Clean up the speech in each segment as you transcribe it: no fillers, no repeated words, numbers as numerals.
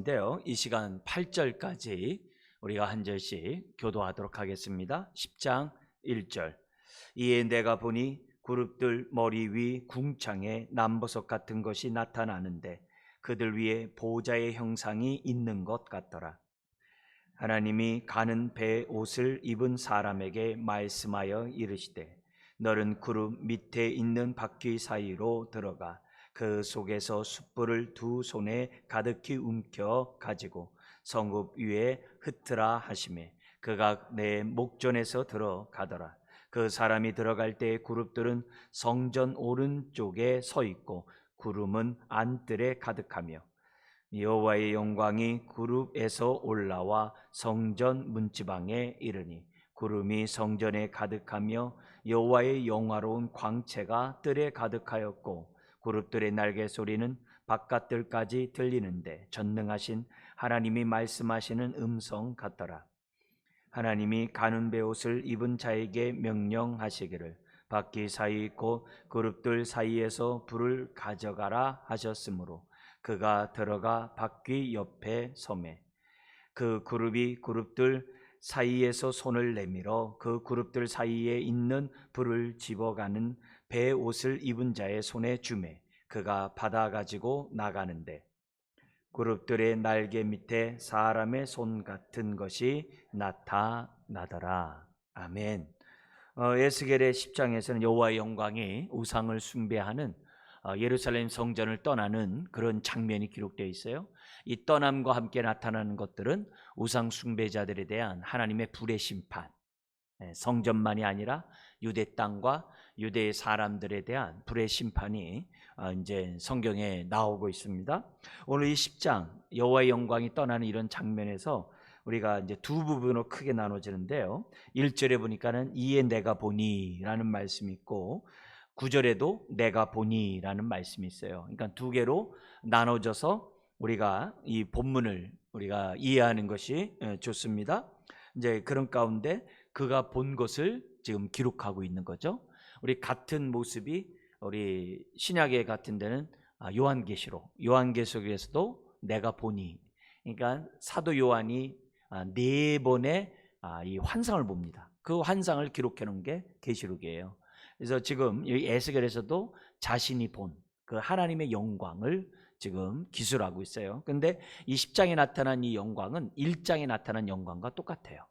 인데요. 이 시간 8절까지 우리가 한 절씩 교도하도록 하겠습니다. 10장 1절. 이에 내가 보니 그룹들 머리 위 궁창에 남보석 같은 것이 나타나는데 그들 위에 보좌의 형상이 있는 것 같더라. 하나님이 가는 배 옷을 입은 사람에게 말씀하여 이르시되 너는 그룹 밑에 있는 바퀴 사이로 들어가 그 속에서 숯불을 두 손에 가득히 움켜 가지고 성읍 위에 흩으라 하시매 그가 내 목전에서 들어가더라. 그 사람이 들어갈 때 그룹들은 성전 오른쪽에 서 있고 구름은 안뜰에 가득하며 여호와의 영광이 구름에서 올라와 성전 문지방에 이르니 구름이 성전에 가득하며 여호와의 영화로운 광채가 뜰에 가득하였고 그룹들의 날개 소리는 바깥들까지 들리는데 전능하신 하나님이 말씀하시는 음성 같더라. 하나님이 가는 베옷을 입은 자에게 명령하시기를 바퀴 사이 곧 그룹들 사이에서 불을 가져가라 하셨으므로 그가 들어가 바퀴 옆에 서매 그 그룹이 그룹들 사이에서 손을 내밀어 그 그룹들 사이에 있는 불을 집어가는 베옷을 입은 자의 손에 주매 그가 받아 가지고 나가는데 그룹들의 날개 밑에 사람의 손 같은 것이 나타나더라. 아멘. 에스겔의 10장에서는 여호와의 영광이 우상을 숭배하는 예루살렘 성전을 떠나는 그런 장면이 기록되어 있어요. 이 떠남과 함께 나타나는 것들은 우상 숭배자들에 대한 하나님의 불의 심판, 성전만이 아니라 유대 땅과 유대의 사람들에 대한 불의 심판이 이제 성경에 나오고 있습니다. 오늘 이 10장 여호와의 영광이 떠나는 이런 장면에서 우리가 이제 두 부분으로 크게 나눠지는데요. 1절에 보니까는 이에 내가 보니라는 말씀이 있고 9절에도 내가 보니라는 말씀이 있어요. 그러니까 두 개로 나눠져서 우리가 이 본문을 우리가 이해하는 것이 좋습니다. 이제 그런 가운데 그가 본 것을 지금 기록하고 있는 거죠. 우리 같은 모습이 우리 신약에 같은 데는 요한계시록에서도 내가 보니, 그러니까 사도 요한이 네 번의 이 환상을 봅니다. 그 환상을 기록해 놓은 게 계시록이에요. 그래서 지금 이 에스겔에서도 자신이 본 그 하나님의 영광을 지금 기술하고 있어요. 그런데 이 10장에 나타난 이 영광은 1장에 나타난 영광과 똑같아요.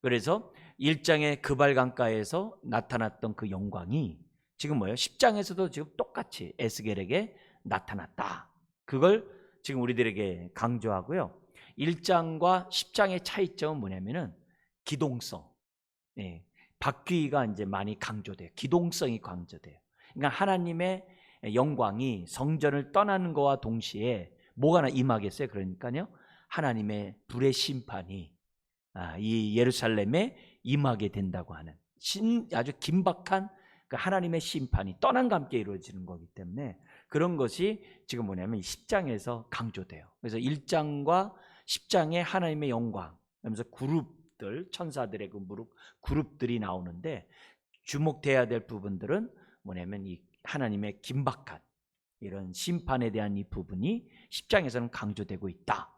그래서 1장의 그발강가에서 나타났던 그 영광이 지금 뭐예요? 10장에서도 지금 똑같이 에스겔에게 나타났다. 그걸 지금 우리들에게 강조하고요. 1장과 10장의 차이점은 뭐냐면은 기동성. 바퀴가 이제 많이 강조돼요. 기동성이 강조돼요. 그러니까 하나님의 영광이 성전을 떠나는 것과 동시에 뭐가 임하겠어요? 그러니까요. 하나님의 불의 심판이 이 예루살렘에 임하게 된다고 하는 아주 긴박한 그 하나님의 심판이 떠남과 함께 이루어지는 거기 때문에 그런 것이 지금 뭐냐면 10장에서 강조돼요. 그래서 1장과 10장에 하나님의 영광, 그러면서 그룹들, 천사들의 그 그룹들이 나오는데 주목돼야 될 부분들은 뭐냐면 이 하나님의 긴박한 이런 심판에 대한 이 부분이 10장에서는 강조되고 있다.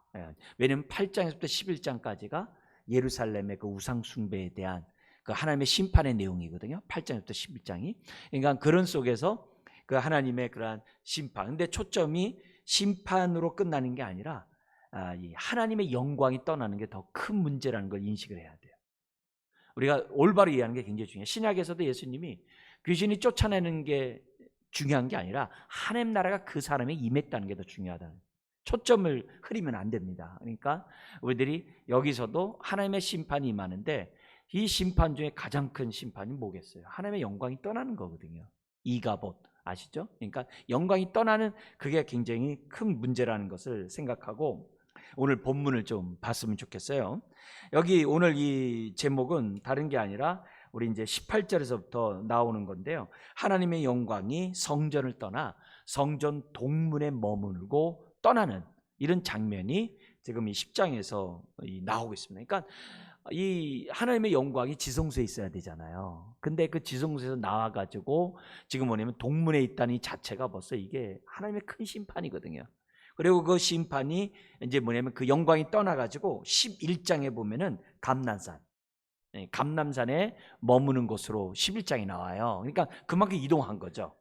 왜냐하면 8장에서부터 11장까지가 예루살렘의 그 우상 숭배에 대한 그 하나님의 심판의 내용이거든요. 8장부터 11장이. 그러니까 그런 속에서 그 하나님의 그러한 심판. 근데 초점이 심판으로 끝나는 게 아니라 이 하나님의 영광이 떠나는 게 더 큰 문제라는 걸 인식을 해야 돼요. 우리가 올바로 이해하는 게 굉장히 중요해요. 신약에서도 예수님이 귀신이 쫓아내는 게 중요한 게 아니라 하나님 나라가 그 사람에 임했다는 게 더 중요하다는, 초점을 흐리면 안 됩니다. 그러니까 우리들이 여기서도 하나님의 심판이 임하는데 이 심판 중에 가장 큰 심판이 뭐겠어요? 하나님의 영광이 떠나는 거거든요. 이가봇 아시죠? 그러니까 영광이 떠나는 그게 굉장히 큰 문제라는 것을 생각하고 오늘 본문을 좀 봤으면 좋겠어요. 여기 오늘 이 제목은 다른 게 아니라 우리 이제 18절에서부터 나오는 건데요. 하나님의 영광이 성전을 떠나 성전 동문에 머물고 떠나는 이런 장면이 지금 이 10장에서 나오고 있습니다. 그러니까 이 하나님의 영광이 지성소에 있어야 되잖아요. 근데 그 지성소에서 나와가지고 지금 뭐냐면 동문에 있다는 이 자체가 벌써 이게 하나님의 큰 심판이거든요. 그리고 그 심판이 이제 뭐냐면 그 영광이 떠나가지고 11장에 보면은 감난산, 감남산에 머무는 곳으로 11장이 나와요. 그러니까 그만큼 이동한 거죠.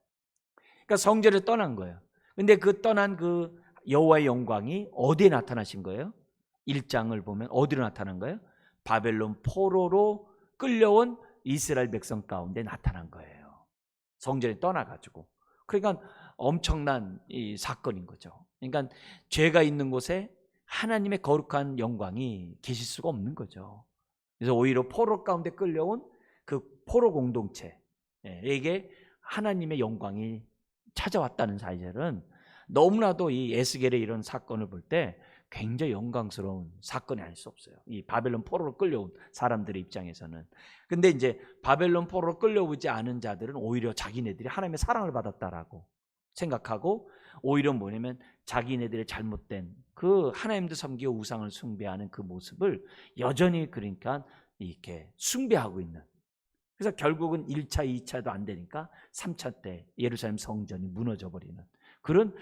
그러니까 성전을 떠난 거예요. 근데 그 떠난 그 여호와의 영광이 어디에 나타나신 거예요? 1장을 보면 어디로 나타난 거예요? 바벨론 포로로 끌려온 이스라엘 백성 가운데 나타난 거예요. 성전에 떠나가지고. 그러니까 엄청난 이 사건인 거죠. 그러니까 죄가 있는 곳에 하나님의 거룩한 영광이 계실 수가 없는 거죠. 그래서 오히려 포로 가운데 끌려온 그 포로 공동체에게 하나님의 영광이 찾아왔다는 사실은 너무나도 이 에스겔의 이런 사건을 볼 때 굉장히 영광스러운 사건이 아닐 수 없어요. 이 바벨론 포로로 끌려온 사람들의 입장에서는. 근데 이제 바벨론 포로로 끌려오지 않은 자들은 오히려 자기네들이 하나님의 사랑을 받았다라고 생각하고, 오히려 뭐냐면 자기네들의 잘못된 그 하나님도 섬기고 우상을 숭배하는 그 모습을 여전히 그러니까 이렇게 숭배하고 있는. 그래서 결국은 1차, 2차도 안 되니까 3차 때 예루살렘 성전이 무너져 버리는 그런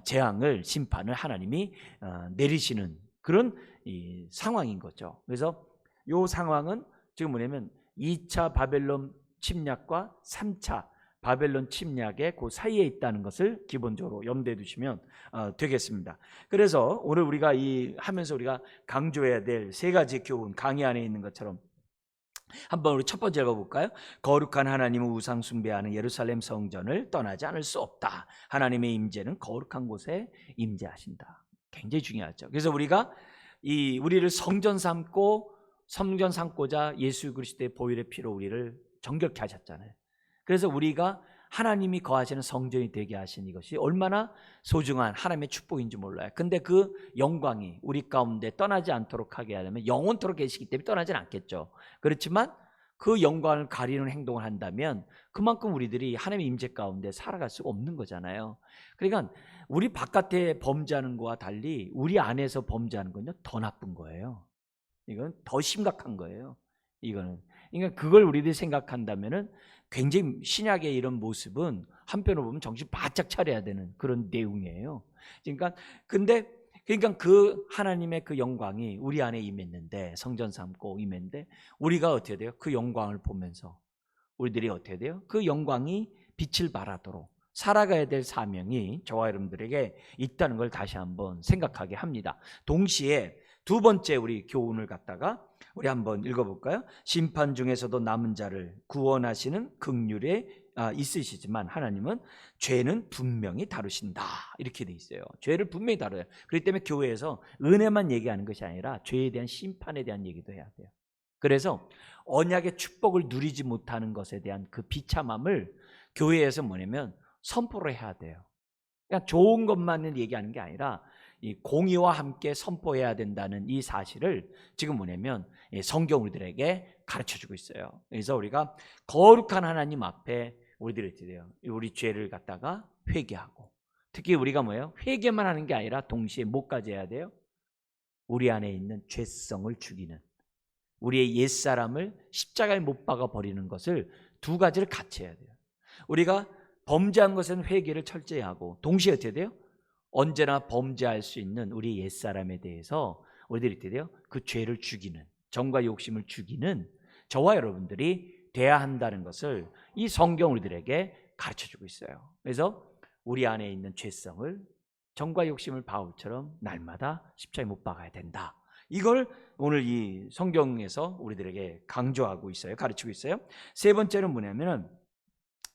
재앙을, 심판을 하나님이 내리시는 그런 이 상황인 거죠. 그래서 이 상황은 지금 뭐냐면 2차 바벨론 침략과 3차 바벨론 침략의 그 사이에 있다는 것을 기본적으로 염두에 두시면 되겠습니다. 그래서 오늘 우리가 하면서 우리가 강조해야 될 세 가지 교훈, 강의 안에 있는 것처럼 한번 우리 첫 번째 읽어볼까요? 거룩한 하나님은 우상 숭배하는 예루살렘 성전을 떠나지 않을 수 없다. 하나님의 임재는 거룩한 곳에 임재하신다. 굉장히 중요하죠. 그래서 우리가 우리를 성전 삼고자 예수 그리스도의 보혈의 피로 우리를 정결케 하셨잖아요. 그래서 우리가 하나님이 거하시는 성전이 되게 하신 이것이 얼마나 소중한 하나님의 축복인지 몰라요. 근데 그 영광이 우리 가운데 떠나지 않도록 하게 하려면 영원토록 계시기 때문에 떠나지는 않겠죠. 그렇지만 그 영광을 가리는 행동을 한다면 그만큼 우리들이 하나님의 임재 가운데 살아갈 수가 없는 거잖아요. 그러니까 우리 바깥에 범죄하는 것과 달리 우리 안에서 범죄하는 건요 더 나쁜 거예요. 이건 더 심각한 거예요. 이거는. 그러니까 그걸 우리들이 생각한다면은 굉장히 신약의 이런 모습은 한편으로 보면 정신 바짝 차려야 되는 그런 내용이에요. 그러니까 그 하나님의 그 영광이 우리 안에 임했는데, 성전 삼고 임했는데, 우리가 어떻게 돼요? 그 영광을 보면서 우리들이 어떻게 돼요? 그 영광이 빛을 발하도록 살아가야 될 사명이 저와 여러분들에게 있다는 걸 다시 한번 생각하게 합니다. 동시에 두 번째 우리 교훈을 갖다가 우리 한번 읽어볼까요? 심판 중에서도 남은 자를 구원하시는 긍휼에 있으시지만 하나님은 죄는 분명히 다루신다, 이렇게 돼 있어요. 죄를 분명히 다뤄요. 그렇기 때문에 교회에서 은혜만 얘기하는 것이 아니라 죄에 대한 심판에 대한 얘기도 해야 돼요. 그래서 언약의 축복을 누리지 못하는 것에 대한 그 비참함을 교회에서 뭐냐면 선포를 해야 돼요. 그냥 좋은 것만을 얘기하는 게 아니라 이 공의와 함께 선포해야 된다는 이 사실을 지금 뭐냐면 성경 우리들에게 가르쳐주고 있어요. 그래서 우리가 거룩한 하나님 앞에 우리들이 어떻게 돼요? 우리 죄를 갖다가 회개하고, 특히 우리가 뭐예요? 회개만 하는 게 아니라 동시에 뭐까지 해야 돼요? 우리 안에 있는 죄성을 죽이는, 우리의 옛사람을 십자가에 못 박아 버리는 것을 두 가지를 같이 해야 돼요. 우리가 범죄한 것은 회개를 철저히 하고, 동시에 어떻게 돼요? 언제나 범죄할 수 있는 우리 옛사람에 대해서 우리들이 어떻게 돼요? 그 죄를 죽이는, 정과 욕심을 죽이는 저와 여러분들이 돼야 한다는 것을 이 성경 우리들에게 가르쳐주고 있어요. 그래서 우리 안에 있는 죄성을 정과 욕심을 바울처럼 날마다 십자가에 못 박아야 된다. 이걸 오늘 이 성경에서 우리들에게 강조하고 있어요. 가르치고 있어요. 세 번째는 뭐냐면은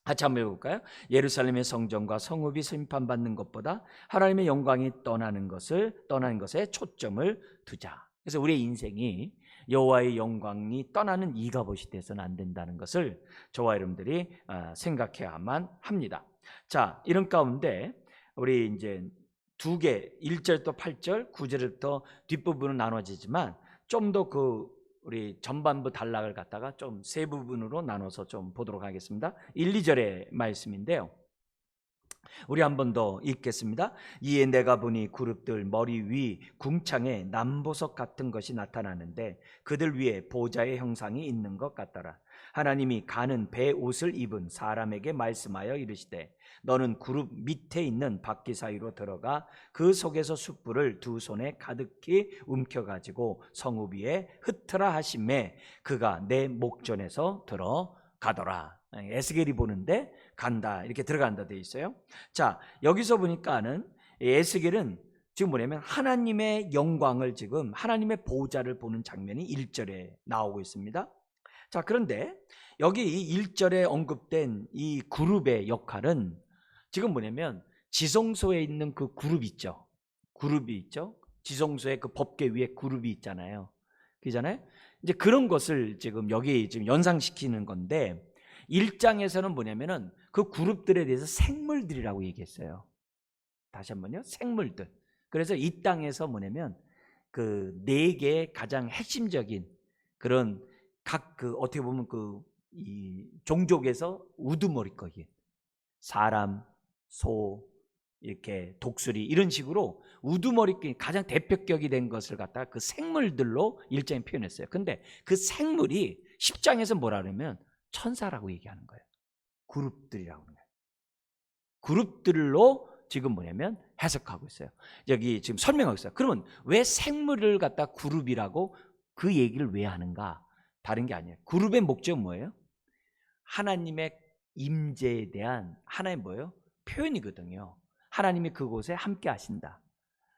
같이 한번 해볼까요? 예루살렘의 성전과 성읍이 심판받는 것보다 하나님의 영광이 떠나는 것에 초점을 두자. 그래서 우리의 인생이 여호와의 영광이 떠나는 이가봇이 돼서는 안 된다는 것을 저와 여러분들이 생각해야만 합니다. 자, 이런 가운데 우리 이제 두 개, 1절부터 8절, 9절부터 뒷부분은 나눠지지만 좀 더 우리 전반부 단락을 갖다가 좀 세 부분으로 나눠서 좀 보도록 하겠습니다. 1, 2절의 말씀인데요. 우리 한 번 더 읽겠습니다. 이에 내가 보니 그룹들 머리 위 궁창에 남보석 같은 것이 나타나는데 그들 위에 보좌의 형상이 있는 것 같더라. 하나님이 가는 배 옷을 입은 사람에게 말씀하여 이르시되 너는 그룹 밑에 있는 바퀴 사이로 들어가 그 속에서 숯불을 두 손에 가득히 움켜가지고 성읍 위에 흩으라 하시매 그가 내 목전에서 들어가더라. 에스겔이 보는데 간다, 이렇게 들어간다 돼 있어요. 자, 여기서 보니까는 에스겔은 지금 뭐냐면 하나님의 영광을, 지금 하나님의 보호자를 보는 장면이 1절에 나오고 있습니다. 자, 그런데 여기 이 1절에 언급된 이 그룹의 역할은 지금 뭐냐면 지성소에 있는 그 그룹 있죠. 그룹이 있죠. 지성소에 그 법궤 위에 그룹이 있잖아요. 그잖아요. 이제 그런 것을 지금 여기 지금 연상시키는 건데 1장에서는 뭐냐면은 그 그룹들에 대해서 생물들이라고 얘기했어요. 다시 한번요. 생물들. 그래서 이 땅에서 뭐냐면 그 네 개의 가장 핵심적인 그런 각 그 어떻게 보면 그 이 종족에서 우두머리거기, 사람, 소, 이렇게 독수리, 이런 식으로 우두머리거기 가장 대표격이 된 것을 갖다가 그 생물들로 일장에 표현했어요. 근데 그 생물이 10장에서 뭐라 그러면 천사라고 얘기하는 거예요. 그룹들이라고 하는 거예요. 그룹들로 지금 뭐냐면 해석하고 있어요. 여기 지금 설명하고 있어요. 그러면 왜 생물을 갖다 그룹이라고 그 얘기를 왜 하는가? 다른 게 아니에요. 그룹의 목적은 뭐예요? 하나님의 임재에 대한 하나의 뭐예요? 표현이거든요. 하나님이 그곳에 함께 하신다.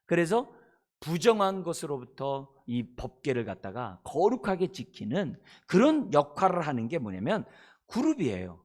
그래서 부정한 것으로부터 이 법궤를 갖다가 거룩하게 지키는 그런 역할을 하는 게 뭐냐면 그룹이에요.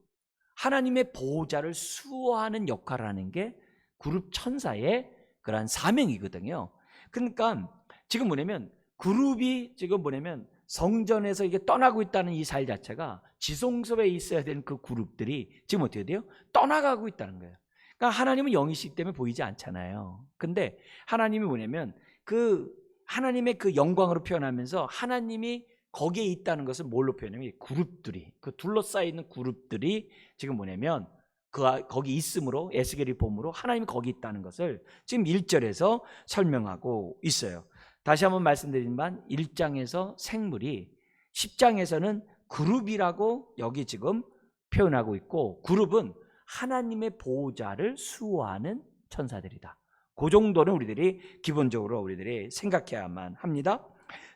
하나님의 보호자를 수호하는 역할을 하는 게 그룹 천사의 그러한 사명이거든요. 그러니까 지금 뭐냐면 그룹이 지금 뭐냐면 성전에서 이게 떠나고 있다는 이 사실 자체가 지성소에 있어야 되는 그 그룹들이 지금 어떻게 돼요? 떠나가고 있다는 거예요. 그러니까 하나님은 영이시기 때문에 보이지 않잖아요. 근데 하나님이 뭐냐면 그 하나님의 그 영광으로 표현하면서 하나님이 거기에 있다는 것을 뭘로 표현하냐면 그룹들이, 그 둘러싸여 있는 그룹들이 지금 뭐냐면 거기 있음으로, 에스겔이 봄으로 하나님이 거기 있다는 것을 지금 1절에서 설명하고 있어요. 다시 한번 말씀드리지만 1장에서 생물이 10장에서는 그룹이라고 여기 지금 표현하고 있고, 그룹은 하나님의 보호자를 수호하는 천사들이다. 그 정도는 우리들이 기본적으로 우리들이 생각해야만 합니다.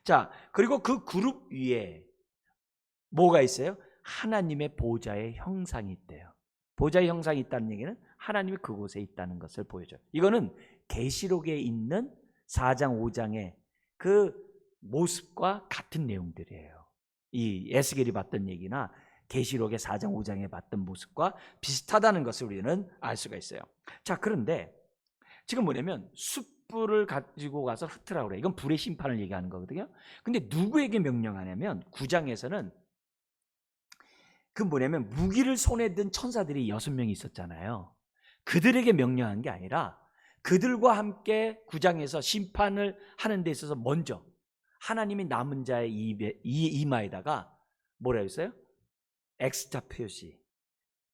자, 그리고 그 그룹 위에 뭐가 있어요? 하나님의 보호자의 형상이 있대요. 보호자의 형상이 있다는 얘기는 하나님이 그곳에 있다는 것을 보여줘요. 이거는 계시록에 있는 4장 5장의 그 모습과 같은 내용들이에요. 이 에스겔이 봤던 얘기나 계시록의 4장 5장에 봤던 모습과 비슷하다는 것을 우리는 알 수가 있어요. 자, 그런데 지금 뭐냐면 숯불을 가지고 가서 흩으라고 그래요. 이건 불의 심판을 얘기하는 거거든요. 근데 누구에게 명령하냐면 9장에서는 그 뭐냐면 무기를 손에 든 천사들이 6명이 있었잖아요. 그들에게 명령한 게 아니라 그들과 함께 9장에서 심판을 하는 데 있어서 먼저 하나님이 남은 자의 이마에다가 뭐라 했어요? X자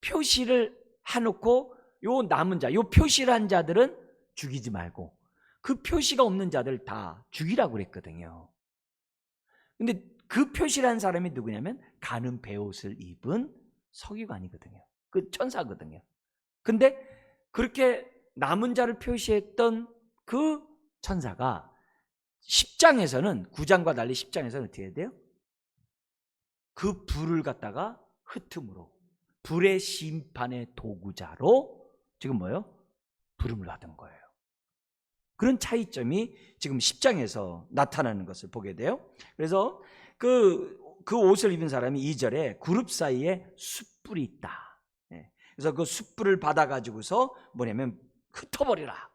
표시를 해놓고 요 남은 자, 요 표시를 한 자들은 죽이지 말고 그 표시가 없는 자들 다 죽이라고 그랬거든요. 근데 그 표시를 한 사람이 누구냐면 가는 베옷을 입은 서기관이거든요. 그 천사거든요. 근데 그렇게 남은 자를 표시했던 그 천사가 10장에서는 9장과 달리 10장에서는 어떻게 해야 돼요? 그 불을 갖다가 흩음으로 불의 심판의 도구자로 지금 뭐예요? 부름을 받은 거예요. 그런 차이점이 지금 10장에서 나타나는 것을 보게 돼요. 그래서 그 옷을 입은 사람이 2절에 그룹 사이에 숯불이 있다. 그래서 그 숯불을 받아가지고서 뭐냐면 흩어버리라.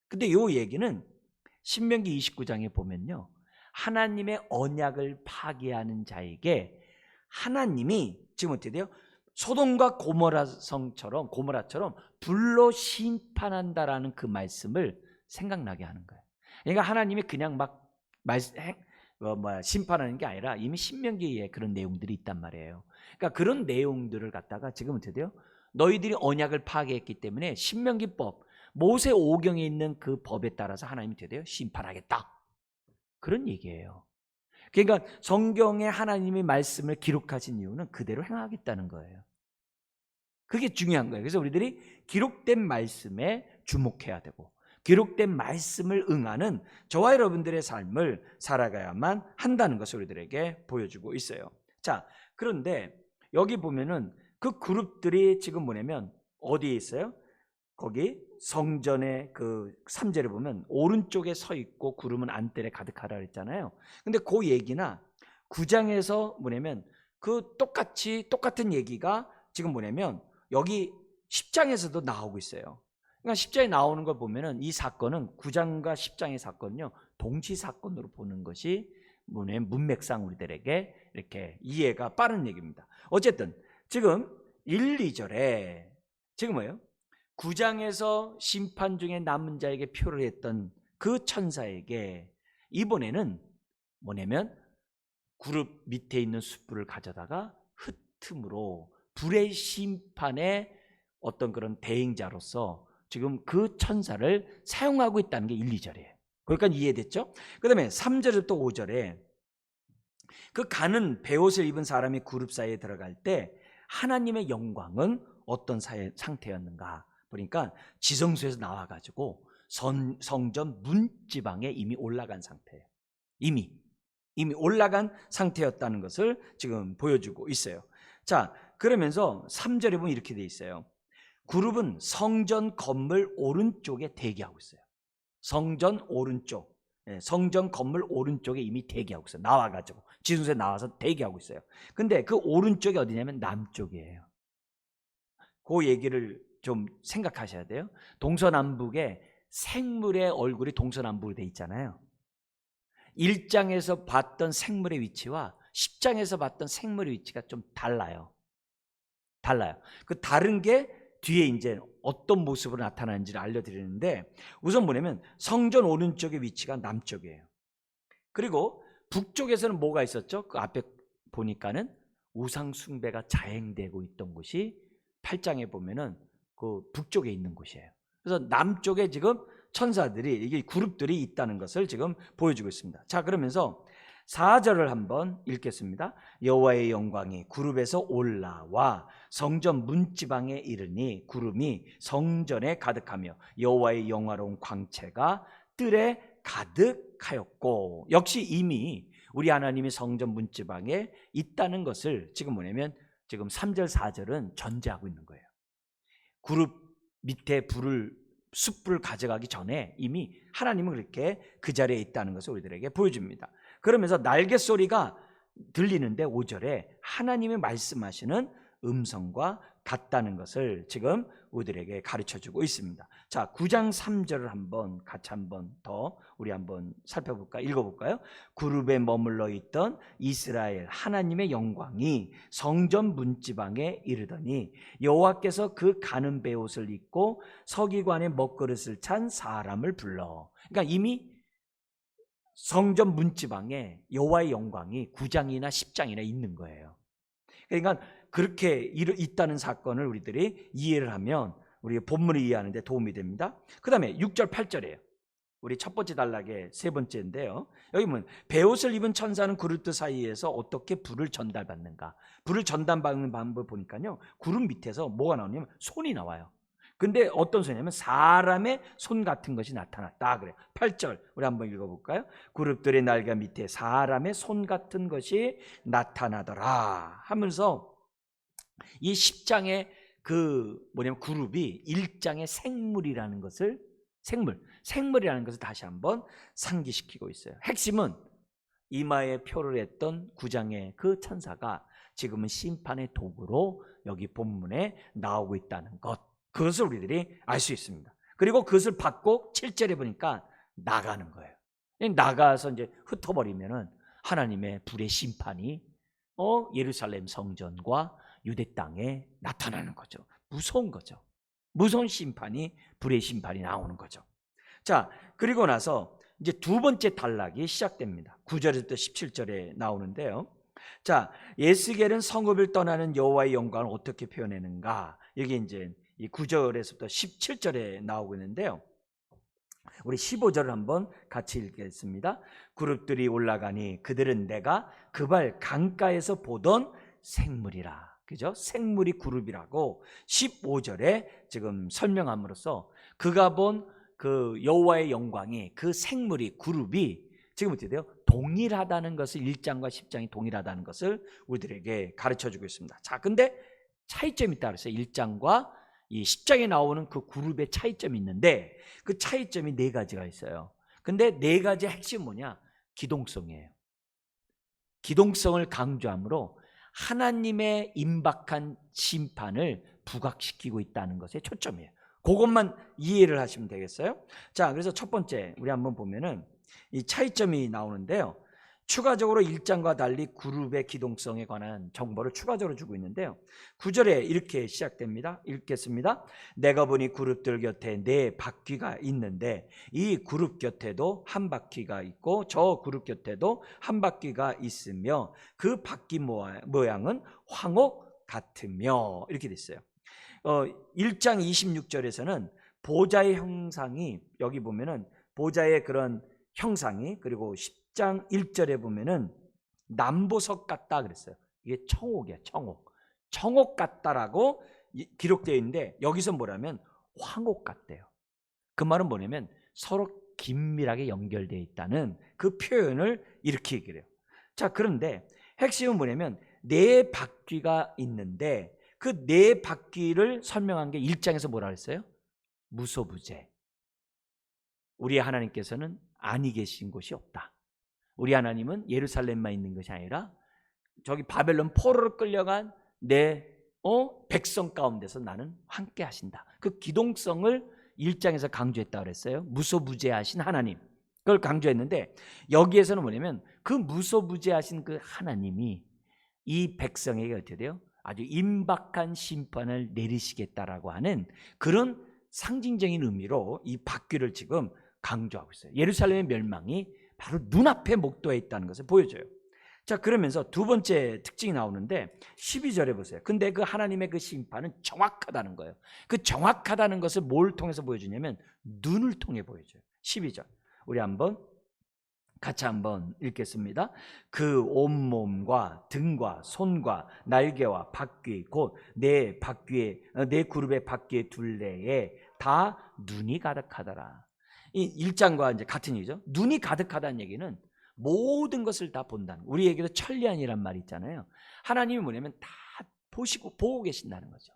근데 이 얘기는 신명기 29장에 보면요, 하나님의 언약을 파괴하는 자에게 하나님이 지금 어떻게 돼요? 소돔과 고모라처럼 불로 심판한다라는 그 말씀을 생각나게 하는 거예요. 그러니까 하나님이 그냥 막 심판하는 게 아니라 이미 신명기에 그런 내용들이 있단 말이에요. 그러니까 그런 내용들을 갖다가 지금 어떻게 돼요? 너희들이 언약을 파괴했기 때문에 신명기법, 모세 5경에 있는 그 법에 따라서 하나님이 어떻게 돼요? 심판하겠다. 그런 얘기예요. 그러니까 성경에 하나님의 말씀을 기록하신 이유는 그대로 행하겠다는 거예요. 그게 중요한 거예요. 그래서 우리들이 기록된 말씀에 주목해야 되고, 기록된 말씀을 응하는 저와 여러분들의 삶을 살아가야만 한다는 것을 우리들에게 보여주고 있어요. 자, 그런데 여기 보면은 그 그룹들이 지금 뭐냐면 어디에 있어요? 거기 성전의 그 3절에 보면 오른쪽에 서 있고 구름은 안뜰에 가득하라 그랬잖아요. 근데 그 얘기나 9장에서 뭐냐면 그 똑같은 얘기가 지금 뭐냐면 여기 10장에서도 나오고 있어요. 그러니까 10장에 나오는 걸 보면은 이 사건은 9장과 10장의 사건은요 동시 사건으로 보는 것이 뭐냐면 문맥상 우리들에게 이렇게 이해가 빠른 얘기입니다. 어쨌든 지금 1, 2절에 지금 뭐예요? 9장에서 심판 중에 남은 자에게 표를 했던 그 천사에게 이번에는 뭐냐면 그룹 밑에 있는 숯불을 가져다가 흩음으로 불의 심판의 어떤 그런 대행자로서 지금 그 천사를 사용하고 있다는 게 1, 2절이에요. 거기까지 이해됐죠? 그 다음에 3절부터 5절에 그 가는 베옷을 입은 사람이 그룹 사이에 들어갈 때 하나님의 영광은 어떤 상태였는가 보니까 지성소에서 나와가지고 성전 문지방에 이미 올라간 상태예요. 이미 올라간 상태였다는 것을 지금 보여주고 있어요. 자, 그러면서 3절에 보면 이렇게 돼 있어요. 그룹은 성전 건물 오른쪽에 대기하고 있어요. 성전 오른쪽, 성전 건물 오른쪽에 이미 대기하고 있어요. 나와가지고 지성소에 나와서 대기하고 있어요. 근데 그 오른쪽이 어디냐면 남쪽이에요. 그 얘기를 좀 생각하셔야 돼요. 동서남북에 생물의 얼굴이 동서남북으로 돼 있잖아요. 1장에서 봤던 생물의 위치와 10장에서 봤던 생물의 위치가 좀 달라요. 그 다른 게 뒤에 이제 어떤 모습으로 나타나는지를 알려드리는데, 우선 뭐냐면 성전 오른쪽의 위치가 남쪽이에요. 그리고 북쪽에서는 뭐가 있었죠? 그 앞에 보니까는 우상 숭배가 자행되고 있던 곳이 8장에 보면은 그 북쪽에 있는 곳이에요. 그래서 남쪽에 지금 천사들이, 이게 그룹들이 있다는 것을 지금 보여주고 있습니다. 자, 그러면서 4절을 한번 읽겠습니다. 여호와의 영광이 그룹에서 올라와 성전 문지방에 이르니 구름이 성전에 가득하며 여호와의 영화로운 광채가 뜰에 가득하였고, 역시 이미 우리 하나님이 성전 문지방에 있다는 것을 지금 뭐냐면 지금 3절 4절은 전제하고 있는 거예요. 그룹 밑에 숯불을 가져가기 전에 이미 하나님은 그렇게 그 자리에 있다는 것을 우리들에게 보여줍니다. 그러면서 날개 소리가 들리는데 5절에 하나님이 말씀하시는 음성과 같다는 것을 지금 우리들에게 가르쳐주고 있습니다. 자, 9장 3절을 한번 같이 한번 더 우리 한번 살펴볼까요? 읽어볼까요? 그룹에 머물러 있던 이스라엘 하나님의 영광이 성전 문지방에 이르더니 여호와께서 그 가는 베옷을 입고 서기관의 먹그릇을 찬 사람을 불러. 그러니까 이미 성전 문지방에 여호와의 영광이 9장이나 10장이나 있는 거예요. 그러니까 그렇게 있다는 사건을 우리들이 이해를 하면 우리 본문을 이해하는 데 도움이 됩니다. 그 다음에 6절 8절이에요. 우리 첫 번째 단락의 세 번째인데요. 여기 보면 베옷을 입은 천사는 그룹들 사이에서 어떻게 불을 전달받는가. 불을 전달받는 방법을 보니까요, 구름 밑에서 뭐가 나오냐면 손이 나와요. 근데 어떤 손이냐면 사람의 손 같은 것이 나타났다 그래요. 8절 우리 한번 읽어볼까요? 그룹들의 날개 밑에 사람의 손 같은 것이 나타나더라 하면서 이 10장의 그 뭐냐면 그룹이 1장의 생물이라는 것을 생물이라는 것을 다시 한번 상기시키고 있어요. 핵심은 이마에 표를 했던 9장의 그 천사가 지금은 심판의 도구로 여기 본문에 나오고 있다는 것, 그것을 우리들이 알 수 있습니다. 그리고 그것을 받고 7절에 보니까 나가는 거예요. 나가서 이제 흩어버리면은 하나님의 불의 심판이 예루살렘 성전과 유대 땅에 나타나는 거죠. 무서운 거죠. 무서운 심판이, 불의 심판이 나오는 거죠. 자, 그리고 나서 이제 두 번째 단락이 시작됩니다. 9절에서 17절에 나오는데요. 자, 예스겔은 성읍을 떠나는 여호와의 영광을 어떻게 표현하는가? 여기 이제 이 9절에서부터 17절에 나오고 있는데요. 우리 15절을 한번 같이 읽겠습니다. 그룹들이 올라가니 그들은 내가 그발 강가에서 보던 생물이라. 그죠? 생물이 그룹이라고 15절에 지금 설명함으로써 그가 본 그 여호와의 영광이, 그 생물이, 그룹이 지금 어떻게 돼요? 동일하다는 것을 1장과 10장이 동일하다는 것을 우리들에게 가르쳐주고 있습니다. 자, 근데 차이점이 있다 그랬어요. 1장과 이 10장에 나오는 그 그룹의 차이점이 있는데 그 차이점이 네 가지가 있어요. 근데 네 가지의 핵심은 뭐냐? 기동성이에요. 기동성을 강조하므로 하나님의 임박한 심판을 부각시키고 있다는 것에 초점이에요. 그것만 이해를 하시면 되겠어요? 자, 그래서 첫 번째 우리 한번 보면은 이 차이점이 나오는데요. 추가적으로 1장과 달리 그룹의 기동성에 관한 정보를 추가적으로 주고 있는데요. 9절에 이렇게 시작됩니다. 읽겠습니다. 내가 보니 그룹들 곁에 네 바퀴가 있는데 이 그룹 곁에도 한 바퀴가 있고 저 그룹 곁에도 한 바퀴가 있으며 그 바퀴 모양은 황옥 같으며 이렇게 됐어요. 1장 26절에서는 보좌의 형상이, 여기 보면은 보좌의 그런 형상이, 그리고 10장 1절에 보면은 남보석 같다 그랬어요. 이게 청옥이에요. 청옥 같다라고 기록되어 있는데 여기서 뭐라면 황옥 같대요. 그 말은 뭐냐면 서로 긴밀하게 연결되어 있다는 그 표현을 이렇게 얘기를 해요. 자, 그런데 핵심은 뭐냐면 네 바퀴가 있는데 그 네 바퀴를 설명한 게 1장에서 뭐라 그랬어요? 무소부재. 우리 하나님께서는 아니 계신 곳이 없다. 우리 하나님은 예루살렘만 있는 것이 아니라 저기 바벨론 포로로 끌려간 내 백성 가운데서 나는 함께 하신다. 그 기동성을 1장에서 강조했다 그랬어요. 무소부재하신 하나님. 그걸 강조했는데 여기에서는 뭐냐면 그 무소부재하신 그 하나님이 이 백성에게 어떻게 돼요? 아주 임박한 심판을 내리시겠다라고 하는 그런 상징적인 의미로 이 바퀴를 지금 강조하고 있어요. 예루살렘의 멸망이 바로 눈앞에 목도에 있다는 것을 보여줘요. 자, 그러면서 두 번째 특징이 나오는데 12절에 보세요. 근데 그 하나님의 그 심판은 정확하다는 거예요. 그 정확하다는 것을 뭘 통해서 보여주냐면 눈을 통해 보여줘요. 12절 우리 같이 한번 읽겠습니다. 그 온몸과 등과 손과 날개와 바퀴 곧 내 그룹의 바퀴의 둘레에 다 눈이 가득하더라. 이 1장과 이제 같은 얘기죠. 눈이 가득하다는 얘기는 모든 것을 다 본다는, 우리에게도 천리안이란 말이 있잖아요. 하나님이 뭐냐면 다 보고 계신다는 거죠.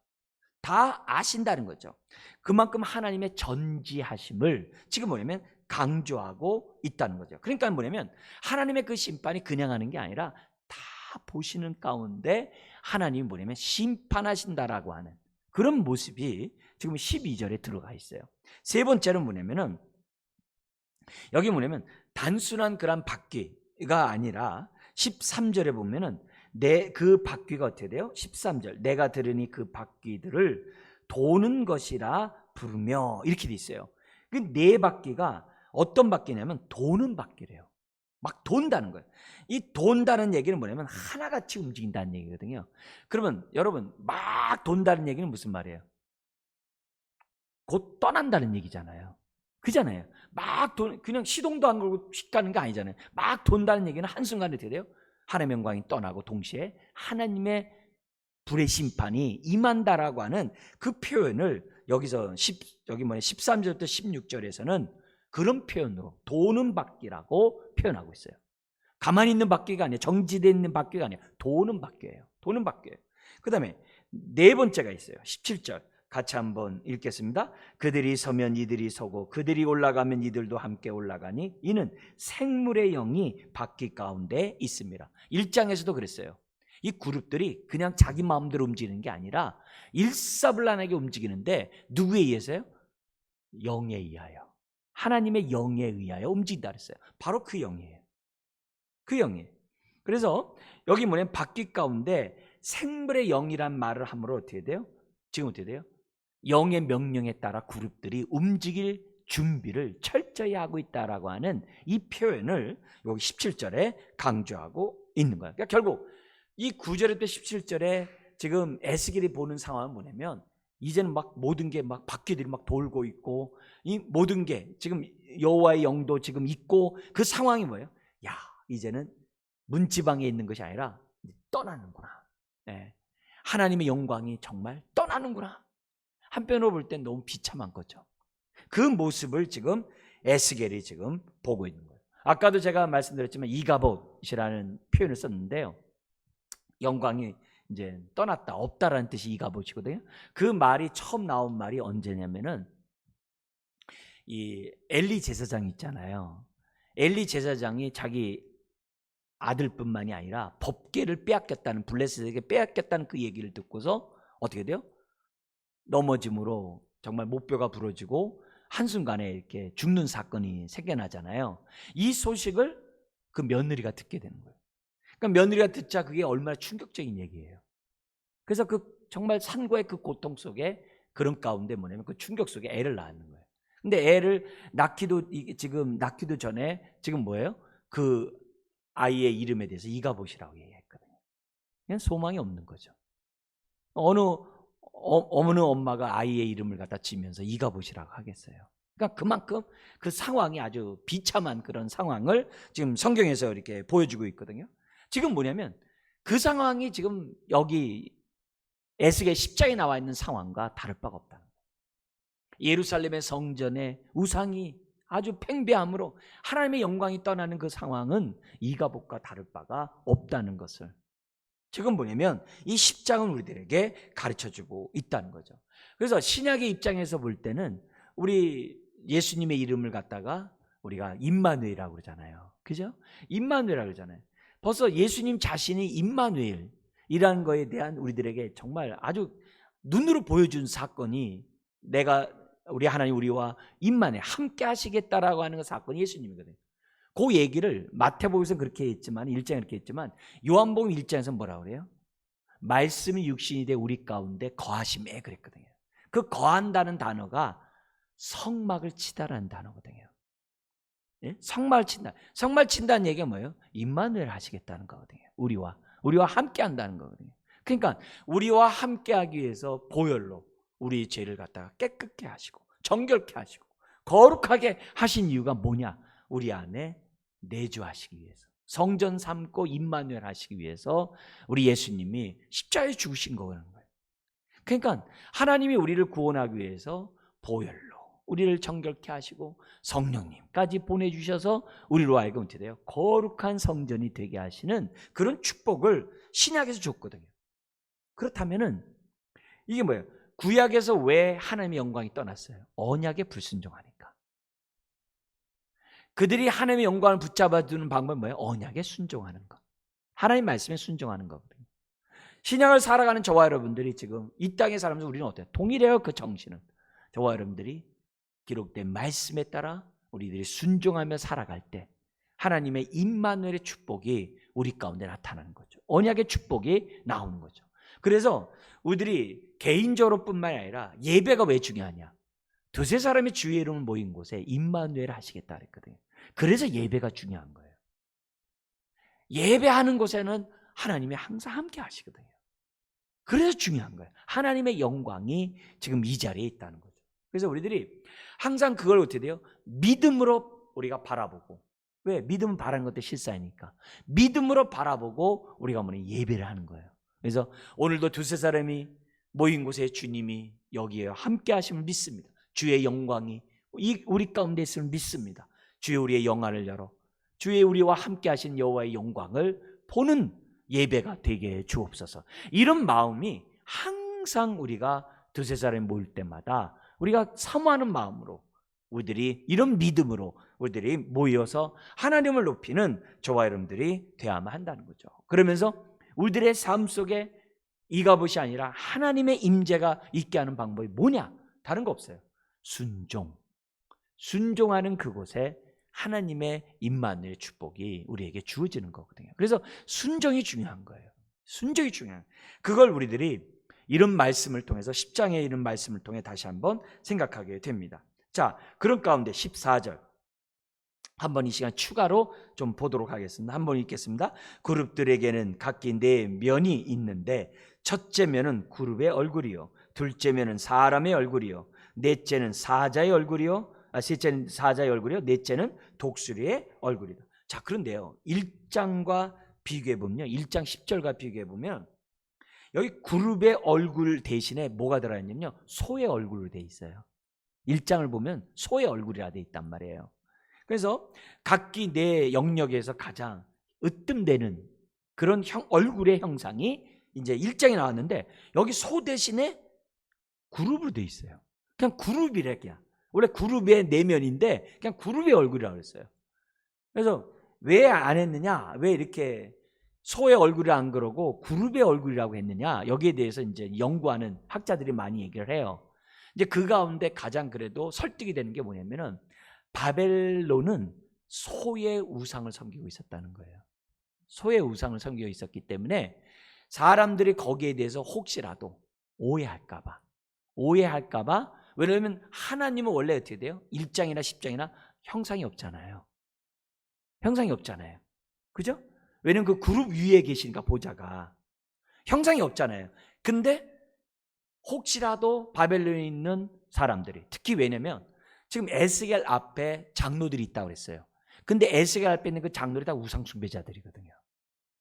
다 아신다는 거죠. 그만큼 하나님의 전지하심을 지금 뭐냐면 강조하고 있다는 거죠. 그러니까 뭐냐면 하나님의 그 심판이 그냥 하는 게 아니라 다 보시는 가운데 하나님이 뭐냐면 심판하신다라고 하는 그런 모습이 지금 12절에 들어가 있어요. 세 번째는 뭐냐면은 여기 뭐냐면 단순한 그런 바퀴가 아니라 13절에 보면은 그 바퀴가 어떻게 돼요? 13절 내가 들으니 그 바퀴들을 도는 것이라 부르며 이렇게 돼 있어요. 그 네 바퀴가 어떤 바퀴냐면 도는 바퀴래요. 막 돈다는 거예요. 이 돈다는 얘기는 뭐냐면 하나같이 움직인다는 얘기거든요. 그러면 여러분 막 돈다는 얘기는 무슨 말이에요? 곧 떠난다는 얘기잖아요. 그잖아요. 그냥 시동도 안 걸고 휙 가는 게 아니잖아요. 막 돈다는 얘기는 한순간에 어떻게 돼요? 하나님의 영광이 떠나고 동시에 하나님의 불의 심판이 임한다라고 하는 그 표현을 여기서 13절부터 16절에서는 그런 표현으로 도는 바퀴라고 표현하고 있어요. 가만히 있는 바퀴가 아니에요. 정지되어 있는 바퀴가 아니에요. 도는 바퀴예요. 도는 바퀴예요. 그 다음에 네 번째가 있어요. 17절 같이 한번 읽겠습니다. 그들이 서면 이들이 서고 그들이 올라가면 이들도 함께 올라가니 이는 생물의 영이 바퀴 가운데 있습니다. 1장에서도 그랬어요. 이 그룹들이 그냥 자기 마음대로 움직이는 게 아니라 일사불란하게 움직이는데 누구에 의해서요? 영에 의하여, 하나님의 영에 의하여 움직인다 그랬어요. 바로 그 영이에요. 그 영이에요. 그래서 여기 뭐냐면 바퀴 가운데 생물의 영이란 말을 함으로 어떻게 돼요? 지금 어떻게 돼요? 영의 명령에 따라 그룹들이 움직일 준비를 철저히 하고 있다라고 하는 이 표현을 여기 17절에 강조하고 있는 거예요. 그러니까 결국 이 9절부터 17절에 지금 에스겔이 보는 상황은 뭐냐면 이제는 막 모든 게 막 바퀴들이 막 돌고 있고 이 모든 게 지금 여호와의 영도 지금 있고 그 상황이 뭐예요? 야, 이제는 문지방에 있는 것이 아니라 떠나는구나. 네. 하나님의 영광이 정말 떠나는구나. 한편으로 볼 땐 너무 비참한 거죠. 그 모습을 지금 에스겔이 지금 보고 있는 거예요. 아까도 제가 말씀드렸지만 이가봇이라는 표현을 썼는데요. 영광이 이제 떠났다, 없다라는 뜻이 이가봇이거든요. 그 말이 처음 나온 말이 언제냐면은 이 엘리 제사장 있잖아요. 엘리 제사장이 자기 아들뿐만이 아니라 법궤를 빼앗겼다는, 블레셋에게 빼앗겼다는 그 얘기를 듣고서 어떻게 돼요? 넘어짐으로 정말 목뼈가 부러지고 한순간에 이렇게 죽는 사건이 생겨나잖아요. 이 소식을 그 며느리가 듣게 되는 거예요. 그러니까 며느리가 듣자 그게 얼마나 충격적인 얘기예요. 그래서 그 정말 산고의 그 고통 속에, 그런 가운데 뭐냐면 그 충격 속에 애를 낳는 거예요. 근데 애를 낳기도 전에 지금 뭐예요? 그 아이의 이름에 대해서 이가봇이라고 얘기했거든요. 그냥 소망이 없는 거죠. 어느 엄마가 아이의 이름을 갖다 지면서 이가봇이라고 하겠어요. 그러니까 그만큼 그 상황이 아주 비참한 그런 상황을 지금 성경에서 이렇게 보여주고 있거든요. 지금 뭐냐면 그 상황이 지금 여기 에스겔 10장에 나와 있는 상황과 다를 바가 없다는 거예요. 예루살렘의 성전에 우상이 아주 팽배함으로 하나님의 영광이 떠나는 그 상황은 이가봇과 다를 바가 없다는 것을 지금 뭐냐면 이 10장은 우리들에게 가르쳐주고 있다는 거죠. 그래서 신약의 입장에서 볼 때는 우리 예수님의 이름을 갖다가 우리가 임마누엘이라고 그러잖아요. 그죠? 임마누엘이라고 그러잖아요. 벌써 예수님 자신이 임마누엘이라는 거에 대한 우리들에게 정말 아주 눈으로 보여준 사건이, 우리 하나님 우리와 임마누엘 함께 하시겠다라고 하는 그 사건이 예수님이거든요. 그 얘기를 마태복음에서는 그렇게 했지만, 1장에 그렇게 했지만 요한복음 1장에서는 뭐라고 그래요? 말씀이 육신이 돼 우리 가운데 거하심에 그랬거든요. 그 거한다는 단어가 성막을 치다라는 단어거든요. 예? 성막을 친다. 성막을 친다는 얘기가 뭐예요? 임마누엘 하시겠다는 거거든요. 우리와 함께 한다는 거거든요. 그러니까 우리와 함께 하기 위해서 보혈로 우리 죄를 갖다가 깨끗게 하시고 정결케 하시고 거룩하게 하신 이유가 뭐냐? 우리 안에 내주하시기 위해서, 성전 삼고 임마누엘 하시기 위해서 우리 예수님이 십자가에 죽으신 거라는 거예요. 그러니까 하나님이 우리를 구원하기 위해서 보혈로 우리를 정결케 하시고 성령님까지 보내주셔서 우리로 하여금 어떻게 돼요? 거룩한 성전이 되게 하시는 그런 축복을 신약에서 줬거든요. 그렇다면은 이게 뭐예요? 구약에서 왜 하나님의 영광이 떠났어요? 언약에 불순종하니까. 그들이 하나님의 영광을 붙잡아두는 방법은 뭐예요? 언약에 순종하는 것, 하나님 말씀에 순종하는 거거든요. 신약을 살아가는 저와 여러분들이 지금 이 땅에 살면서 우리는 어때요? 동일해요. 그 정신은 저와 여러분들이 기록된 말씀에 따라 우리들이 순종하며 살아갈 때 하나님의 임마누엘의 축복이 우리 가운데 나타나는 거죠. 언약의 축복이 나오는 거죠. 그래서 우리들이 개인적으로 뿐만 아니라 예배가 왜 중요하냐? 두세 사람이 주의 이름을 모인 곳에 임마누엘 하시겠다 그랬거든요. 그래서 예배가 중요한 거예요. 예배하는 곳에는 하나님이 항상 함께 하시거든요. 그래서 중요한 거예요. 하나님의 영광이 지금 이 자리에 있다는 거죠. 그래서 우리들이 항상 그걸 어떻게 돼요? 믿음으로 우리가 바라보고, 왜? 믿음은 바라는 것도 실사니까 믿음으로 바라보고 우리가 뭐냐? 예배를 하는 거예요. 그래서 오늘도 두세 사람이 모인 곳에 주님이 여기에 함께 하심을 믿습니다. 주의 영광이 우리 가운데 있음을 믿습니다. 주의 우리의 영안을 열어 주의 우리와 함께 하신 여호와의 영광을 보는 예배가 되게 해 주옵소서. 이런 마음이 항상 우리가 두세 사람이 모일 때마다 우리가 사모하는 마음으로, 우리들이 이런 믿음으로 우리들이 모여서 하나님을 높이는 저와 여러분들이 되어야만 한다는 거죠. 그러면서 우리들의 삶 속에 이가봇이 아니라 하나님의 임재가 있게 하는 방법이 뭐냐? 다른 거 없어요. 순종하는 그곳에 하나님의 임마누엘 축복이 우리에게 주어지는 거거든요. 그래서 순종이 중요한 거예요. 순종이 중요한, 그걸 우리들이 이런 말씀을 통해서 10장의 이런 말씀을 통해 다시 한번 생각하게 됩니다. 자, 그런 가운데 14절 한번 이 시간 추가로 좀 보도록 하겠습니다. 한번 읽겠습니다. 그룹들에게는 각기 네 면이 있는데 첫째 면은 그룹의 얼굴이요, 둘째 면은 사람의 얼굴이요, 넷째는 사자의 얼굴이요, 셋째는 사자의 얼굴이요, 넷째는 독수리의 얼굴이다. 자, 그런데요, 1장과 비교해 보면요, 1장 10절과 비교해 보면 여기 그룹의 얼굴 대신에 뭐가 들어가 있냐면요, 소의 얼굴로 돼 있어요. 1장을 보면 소의 얼굴이라 돼 있단 말이에요. 그래서 각기 내 영역에서 가장 으뜸되는 그런 얼굴의 형상이 이제 1장에 나왔는데, 여기 소 대신에 그룹으로 돼 있어요. 그냥 그룹이래. 그냥 원래 그룹의 내면인데 그냥 그룹의 얼굴이라고 그랬어요. 그래서 왜 안 했느냐, 왜 이렇게 소의 얼굴을 안 그러고 그룹의 얼굴이라고 했느냐, 여기에 대해서 이제 연구하는 학자들이 많이 얘기를 해요. 이제 그 가운데 가장 그래도 설득이 되는 게 뭐냐면은, 바벨론은 소의 우상을 섬기고 있었다는 거예요. 소의 우상을 섬기고 있었기 때문에 사람들이 거기에 대해서 혹시라도 오해할까봐, 왜냐하면 하나님은 원래 어떻게 돼요? 1장이나 10장이나 형상이 없잖아요. 그죠? 왜냐면 그 그룹 위에 계시니까, 보좌가 형상이 없잖아요. 근데 혹시라도 바벨론에 있는 사람들이, 특히 왜냐면 지금 에스겔 앞에 장로들이 있다고 그랬어요. 근데 에스겔 앞에 있는 그 장로들이 다 우상 숭배자들이거든요,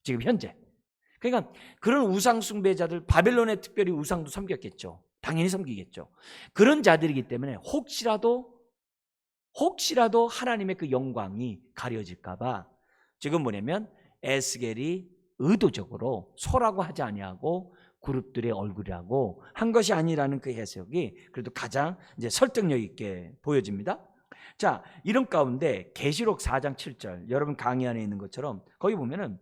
지금 현재. 그러니까 그런 우상 숭배자들, 바벨론에 특별히 우상도 섬겼겠죠. 당연히 섬기겠죠. 그런 자들이기 때문에 혹시라도 하나님의 그 영광이 가려질까 봐 지금 뭐냐면 에스겔이 의도적으로 소라고 하지 아니하고 그룹들의 얼굴이라고 한 것이 아니라는 그 해석이 그래도 가장 이제 설득력 있게 보여집니다. 자, 이런 가운데 계시록 4장 7절, 여러분 강의 안에 있는 것처럼 거기 보면은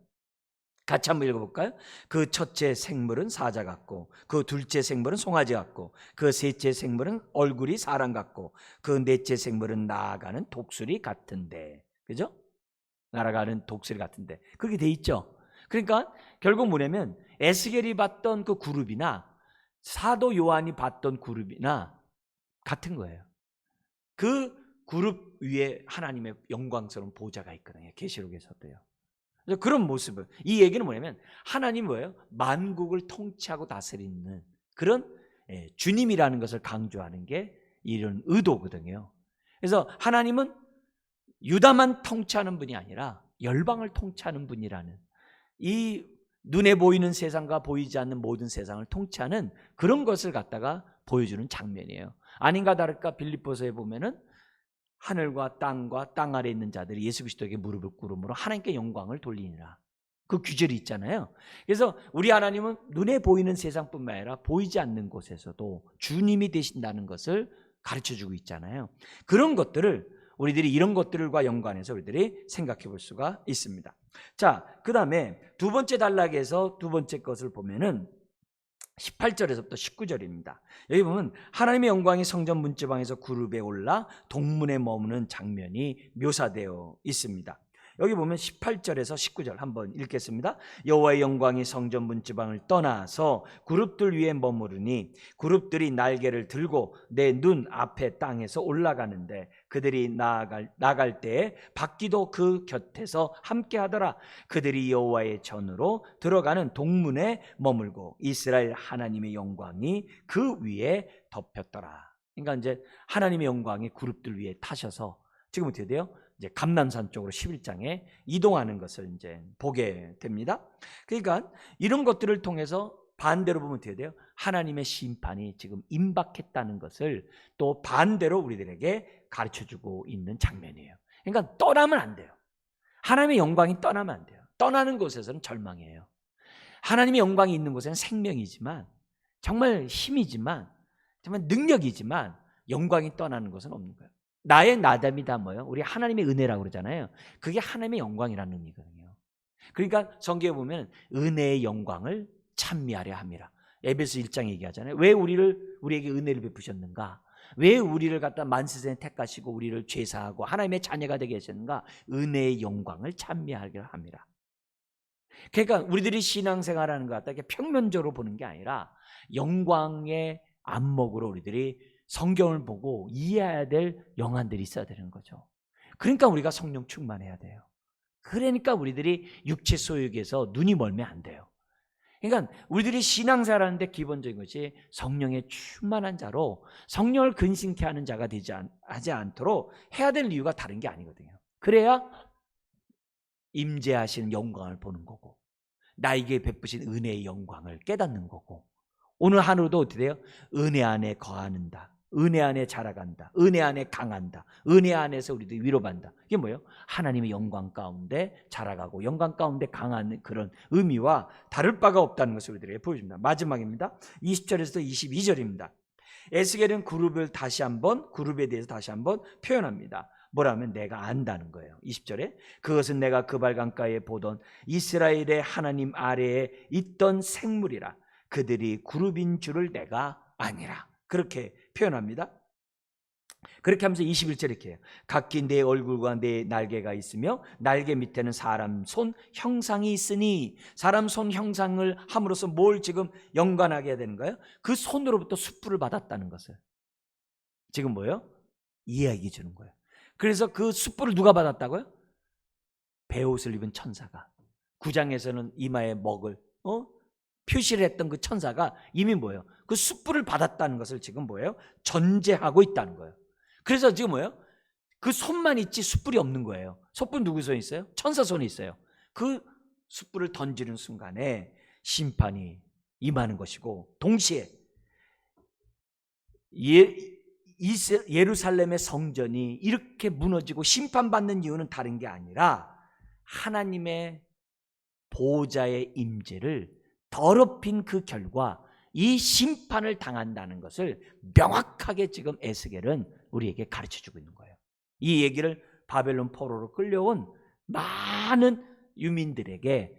같이 한번 읽어볼까요? 그 첫째 생물은 사자 같고, 그 둘째 생물은 송아지 같고, 그 셋째 생물은 얼굴이 사람 같고, 그 넷째 생물은 나아가는 독수리 같은데. 그죠? 날아가는 독수리 같은데. 그렇게 돼 있죠. 그러니까 결국 뭐냐면 에스겔이 봤던 그 그룹이나 사도 요한이 봤던 그룹이나 같은 거예요. 그 그룹 위에 하나님의 영광스러운 보좌가 있거든요, 계시록에서도요. 그런 모습을, 이 얘기는 뭐냐면 하나님 뭐예요? 만국을 통치하고 다스리는 그런 주님이라는 것을 강조하는 게 이런 의도거든요. 그래서 하나님은 유다만 통치하는 분이 아니라 열방을 통치하는 분이라는, 이 눈에 보이는 세상과 보이지 않는 모든 세상을 통치하는 그런 것을 갖다가 보여주는 장면이에요. 아닌가 다를까 빌립보서에 보면은 하늘과 땅과 땅 아래에 있는 자들이 예수 그리스도에게 무릎을 꿇음으로 하나님께 영광을 돌리니라, 그 규절이 있잖아요. 그래서 우리 하나님은 눈에 보이는 세상뿐만 아니라 보이지 않는 곳에서도 주님이 되신다는 것을 가르쳐주고 있잖아요. 그런 것들을 우리들이 이런 것들과 연관해서 우리들이 생각해 볼 수가 있습니다. 자, 그 다음에 두 번째 단락에서 두 번째 것을 보면은 18절에서부터 19절입니다. 여기 보면 하나님의 영광이 성전 문지방에서 그룹에 올라 동문에 머무는 장면이 묘사되어 있습니다. 여기 보면 18절에서 19절 한번 읽겠습니다. 여호와의 영광이 성전 문지방을 떠나서 그룹들 위에 머무르니 그룹들이 날개를 들고 내 눈 앞에 땅에서 올라가는데 그들이 나갈 때에 바퀴도 그 곁에서 함께하더라. 그들이 여호와의 전으로 들어가는 동문에 머물고 이스라엘 하나님의 영광이 그 위에 덮였더라. 그러니까 이제 하나님의 영광이 그룹들 위에 타셔서 지금 어떻게 돼요? 이제 감난산 쪽으로 11장에 이동하는 것을 이제 보게 됩니다. 그러니까 이런 것들을 통해서 반대로 보면 어떻게 돼요? 하나님의 심판이 지금 임박했다는 것을 또 반대로 우리들에게 가르쳐주고 있는 장면이에요. 그러니까 떠나면 안 돼요. 하나님의 영광이 떠나면 안 돼요. 떠나는 곳에서는 절망이에요. 하나님의 영광이 있는 곳에는 생명이지만, 정말 힘이지만, 정말 능력이지만 영광이 떠나는 것은 없는 거예요. 나의 나담이 다 뭐예요? 우리 하나님의 은혜라고 그러잖아요. 그게 하나님의 영광이라는 의미거든요. 그러니까 성경에 보면 은혜의 영광을 찬미하려 함이라. 에베소 1장 얘기하잖아요. 왜 우리에게 은혜를 베푸셨는가? 왜 우리를 갖다 만세전에 택하시고 우리를 죄사하고 하나님의 자녀가 되게 하셨는가? 은혜의 영광을 찬미하려 함이라. 그러니까 우리들이 신앙생활하는 것 같다 이렇게 평면적으로 보는 게 아니라 영광의 안목으로 우리들이 성경을 보고 이해해야 될 영안들이 있어야 되는 거죠. 그러니까 우리가 성령 충만해야 돼요. 그러니까 우리들이 육체 소욕에서 눈이 멀면 안 돼요. 그러니까 우리들이 신앙생활하는데 기본적인 것이 성령의 충만한 자로 성령을 근심케 하는 자가 하지 않도록 해야 될 이유가 다른 게 아니거든요. 그래야 임재하시는 영광을 보는 거고, 나에게 베푸신 은혜의 영광을 깨닫는 거고, 오늘 하루도 어떻게 돼요? 은혜 안에 거하는다, 은혜 안에 자라간다, 은혜 안에 강한다, 은혜 안에서 우리도 위로받는다. 이게 뭐예요? 하나님의 영광 가운데 자라가고 영광 가운데 강한 그런 의미와 다를 바가 없다는 것을 우리들에게 보여줍니다. 마지막입니다. 20절에서 22절입니다. 에스겔은 그룹에 대해서 다시 한번 표현합니다. 뭐라면 내가 안다는 거예요. 20절에 그것은 내가 그발 강가에 보던 이스라엘의 하나님 아래에 있던 생물이라, 그들이 그룹인 줄을 내가 아니라, 그렇게 표현합니다. 그렇게 하면서 21절 이렇게 해요. 각기 내 얼굴과 내 날개가 있으며 날개 밑에는 사람 손 형상이 있으니, 사람 손 형상을 함으로써 뭘 지금 연관하게 해야 되는 거예요? 그 손으로부터 숯불을 받았다는 것을 지금 뭐예요? 이야기해 주는 거예요. 그래서 그 숯불을 누가 받았다고요? 베옷을 입은 천사가, 9장에서는 이마에 먹을 표시를 했던 그 천사가 이미 뭐예요? 그 숯불을 받았다는 것을 지금 뭐예요? 전제하고 있다는 거예요. 그래서 지금 뭐예요? 그 손만 있지 숯불이 없는 거예요. 숯불 누구 손에 있어요? 천사 손에 있어요. 그 숯불을 던지는 순간에 심판이 임하는 것이고, 동시에 예루살렘의 성전이 이렇게 무너지고 심판받는 이유는 다른 게 아니라 하나님의 보호자의 임재를 더럽힌 그 결과 이 심판을 당한다는 것을 명확하게 지금 에스겔은 우리에게 가르쳐주고 있는 거예요. 이 얘기를 바벨론 포로로 끌려온 많은 유민들에게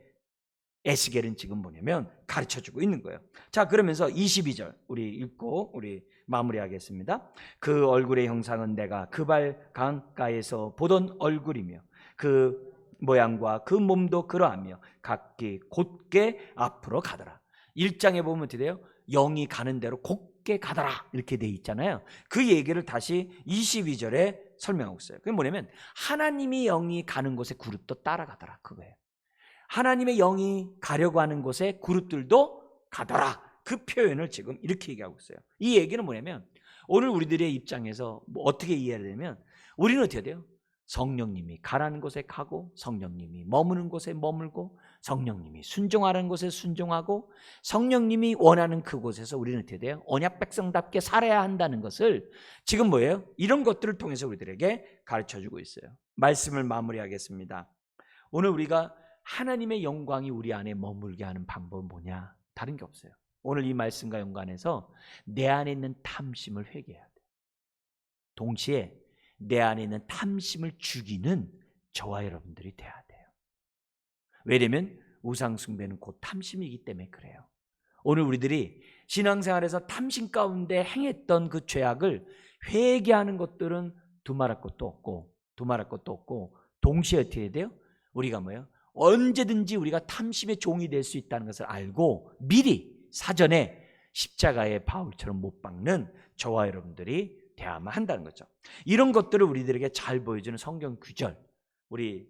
에스겔은 지금 뭐냐면 가르쳐주고 있는 거예요. 자, 그러면서 22절 우리 읽고 우리 마무리하겠습니다. 그 얼굴의 형상은 내가 그발 강가에서 보던 얼굴이며 그 모양과 그 몸도 그러하며 각기 곧게 앞으로 가더라. 1장에 보면 어떻게 돼요? 영이 가는 대로 곧게 가더라 이렇게 돼 있잖아요. 그 얘기를 다시 22절에 설명하고 있어요. 그게 뭐냐면 하나님이 영이 가는 곳에 그룹도 따라가더라, 그거예요. 하나님의 영이 가려고 하는 곳에 그룹들도 가더라, 그 표현을 지금 이렇게 얘기하고 있어요. 이 얘기는 뭐냐면 오늘 우리들의 입장에서 어떻게 이해해야 되냐면, 우리는 어떻게 돼요? 성령님이 가라는 곳에 가고, 성령님이 머무는 곳에 머물고, 성령님이 순종하는 곳에 순종하고, 성령님이 원하는 그곳에서 우리는 어떻게 돼요? 언약 백성답게 살아야 한다는 것을 지금 뭐예요? 이런 것들을 통해서 우리들에게 가르쳐주고 있어요. 말씀을 마무리하겠습니다. 오늘 우리가 하나님의 영광이 우리 안에 머물게 하는 방법은 뭐냐? 다른 게 없어요. 오늘 이 말씀과 연관해서 내 안에 있는 탐심을 회개해야 돼요. 동시에 내 안에 있는 탐심을 죽이는 저와 여러분들이 돼야 돼요. 왜냐면 우상 숭배는 곧 탐심이기 때문에 그래요. 오늘 우리들이 신앙생활에서 탐심 가운데 행했던 그 죄악을 회개하는 것들은 두말할 것도 없고, 동시에 어떻게 해야 돼요? 우리가 뭐예요? 언제든지 우리가 탐심의 종이 될 수 있다는 것을 알고 미리 사전에 십자가의 바울처럼 못 박는 저와 여러분들이 돼야만 한다는 거죠. 이런 것들을 우리들에게 잘 보여주는 성경 구절, 우리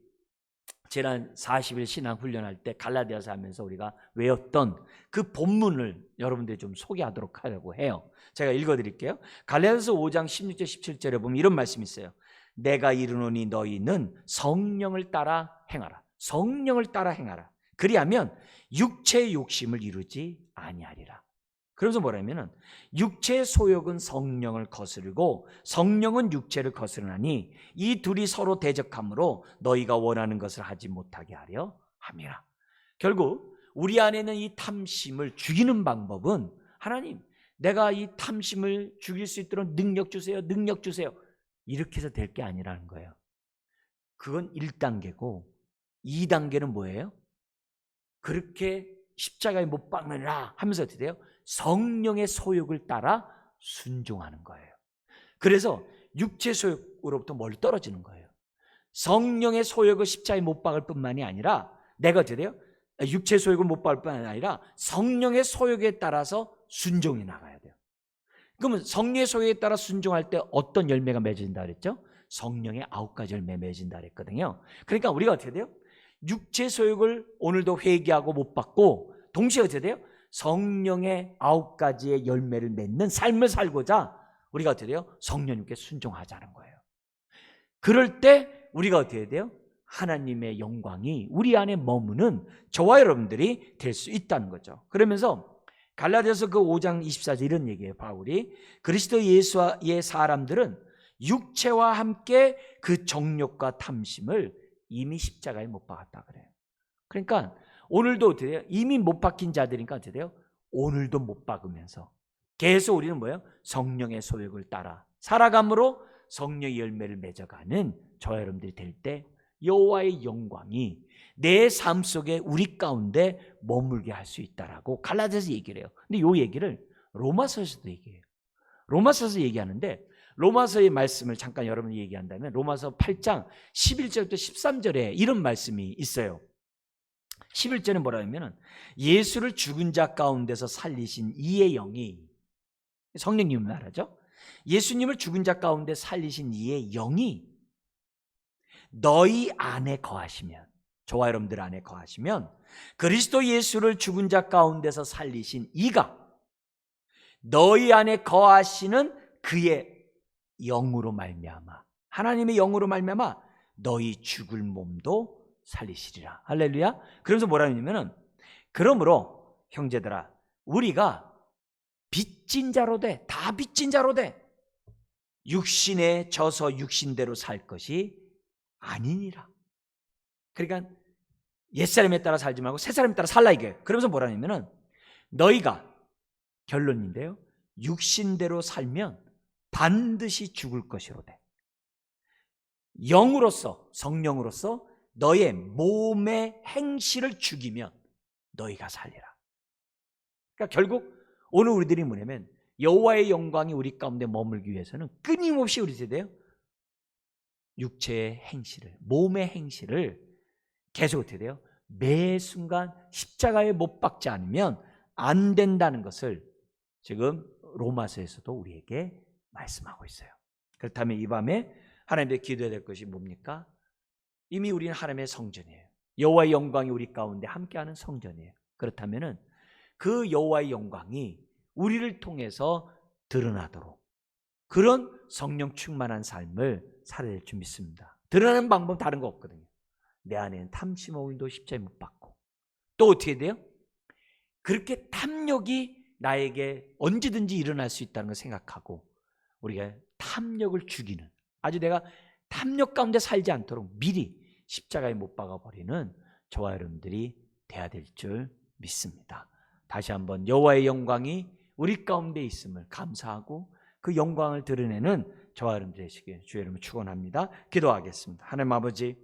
지난 40일 신앙 훈련할 때 갈라디아서 하면서 우리가 외웠던 그 본문을 여러분들이 좀 소개하도록 하려고 해요. 제가 읽어드릴게요. 갈라디아서 5장 16절 17절에 보면 이런 말씀이 있어요. 내가 이르노니 너희는 성령을 따라 행하라. 성령을 따라 행하라. 그리하면 육체의 욕심을 이루지 아니하리라. 그래서 뭐라면은 육체의 소욕은 성령을 거스르고 성령은 육체를 거스르나니 이 둘이 서로 대적함으로 너희가 원하는 것을 하지 못하게 하려 함이라. 결국 우리 안에는 이 탐심을 죽이는 방법은, 하나님 내가 이 탐심을 죽일 수 있도록 능력 주세요, 능력 주세요, 이렇게 해서 될 게 아니라는 거예요. 그건 1단계고 2단계는 뭐예요? 그렇게 십자가에 못 박느니라 하면서 어떻게 돼요? 성령의 소욕을 따라 순종하는 거예요. 그래서 육체 소욕으로부터 멀리 떨어지는 거예요. 성령의 소욕을 십자가에 못 박을 뿐만이 아니라 내가 어떻게 돼요? 육체 소욕을 못 박을 뿐만이 아니라 성령의 소욕에 따라서 순종이 나가야 돼요. 그러면 성령의 소욕에 따라 순종할 때 어떤 열매가 맺어진다 그랬죠? 성령의 9가지 열매 맺어진다 그랬거든요. 그러니까 우리가 어떻게 돼요? 육체 소욕을 오늘도 회개하고 못 받고 동시에 어떻게 돼요? 성령의 9가지의 열매를 맺는 삶을 살고자 우리가 어떻게 돼요? 성령님께 순종하자는 거예요. 그럴 때 우리가 어떻게 해야 돼요? 하나님의 영광이 우리 안에 머무는 저와 여러분들이 될 수 있다는 거죠. 그러면서 갈라디아서 그 5장 24절 이런 얘기예요. 바울이 그리스도 예수의 사람들은 육체와 함께 그 정욕과 탐심을 이미 십자가에 못 박았다 그래요. 그러니까 오늘도 어떻게 돼요? 이미 못 박힌 자들이니까 어떻게 돼요? 오늘도 못 박으면서 계속 우리는 뭐예요? 성령의 소욕을 따라 살아감으로 성령의 열매를 맺어가는 저와 여러분들이 될 때 여호와의 영광이 내 삶 속에 우리 가운데 머물게 할 수 있다라고 갈라디아서 얘기를 해요. 근데 이 얘기를 로마서에서도 얘기해요. 로마서에서 얘기하는데 로마서의 말씀을 잠깐 여러분이 얘기한다면 로마서 8장 11절부터 13절에 이런 말씀이 있어요. 11절에 뭐라 하냐면 예수를 죽은 자 가운데서 살리신 이의 영이, 성령님 말하죠. 예수님을 죽은 자 가운데 살리신 이의 영이 너희 안에 거하시면, 저와 여러분들 안에 거하시면 그리스도 예수를 죽은 자 가운데서 살리신 이가 너희 안에 거하시는 그의 영으로 말미암아, 하나님의 영으로 말미암아 너희 죽을 몸도 살리시리라. 할렐루야. 그러면서 뭐라 하냐면은 그러므로 형제들아 우리가 빚진 자로 돼, 다 빚진 자로 돼 육신에 져서 육신대로 살 것이 아니니라. 그러니까 옛사람에 따라 살지 말고 새사람에 따라 살라 이게. 그러면서 뭐라 하냐면은 너희가, 결론인데요, 육신대로 살면 반드시 죽을 것이로되 영으로서, 성령으로서 너의 몸의 행실을 죽이면 너희가 살리라. 그러니까 결국 오늘 우리들이 뭐냐면 여호와의 영광이 우리 가운데 머물기 위해서는 끊임없이 우리 세대요 육체의 행실을, 몸의 행실을 계속 어떻게 돼요? 매 순간 십자가에 못 박지 않으면 안 된다는 것을 지금 로마서에서도 우리에게 말씀하고 있어요. 그렇다면 이 밤에 하나님께 기도해야 될 것이 뭡니까? 이미 우리는 하나님의 성전이에요. 여호와의 영광이 우리 가운데 함께하는 성전이에요. 그렇다면 그 여호와의 영광이 우리를 통해서 드러나도록 그런 성령 충만한 삶을 살아야 될 줄 믿습니다. 드러나는 방법 다른 거 없거든요. 내 안에는 탐심 오일도 십자가에 못 박고, 또 어떻게 돼요? 그렇게 탐욕이 나에게 언제든지 일어날 수 있다는 걸 생각하고 우리가 탐욕을 죽이는, 아주 내가 탐욕 가운데 살지 않도록 미리 십자가에 못 박아버리는 저와 여러분들이 돼야 될 줄 믿습니다. 다시 한번 여호와의 영광이 우리 가운데 있음을 감사하고 그 영광을 드러내는 저와 여러분 되시길 주의 이름으로 축원합니다. 기도하겠습니다. 하나님 아버지,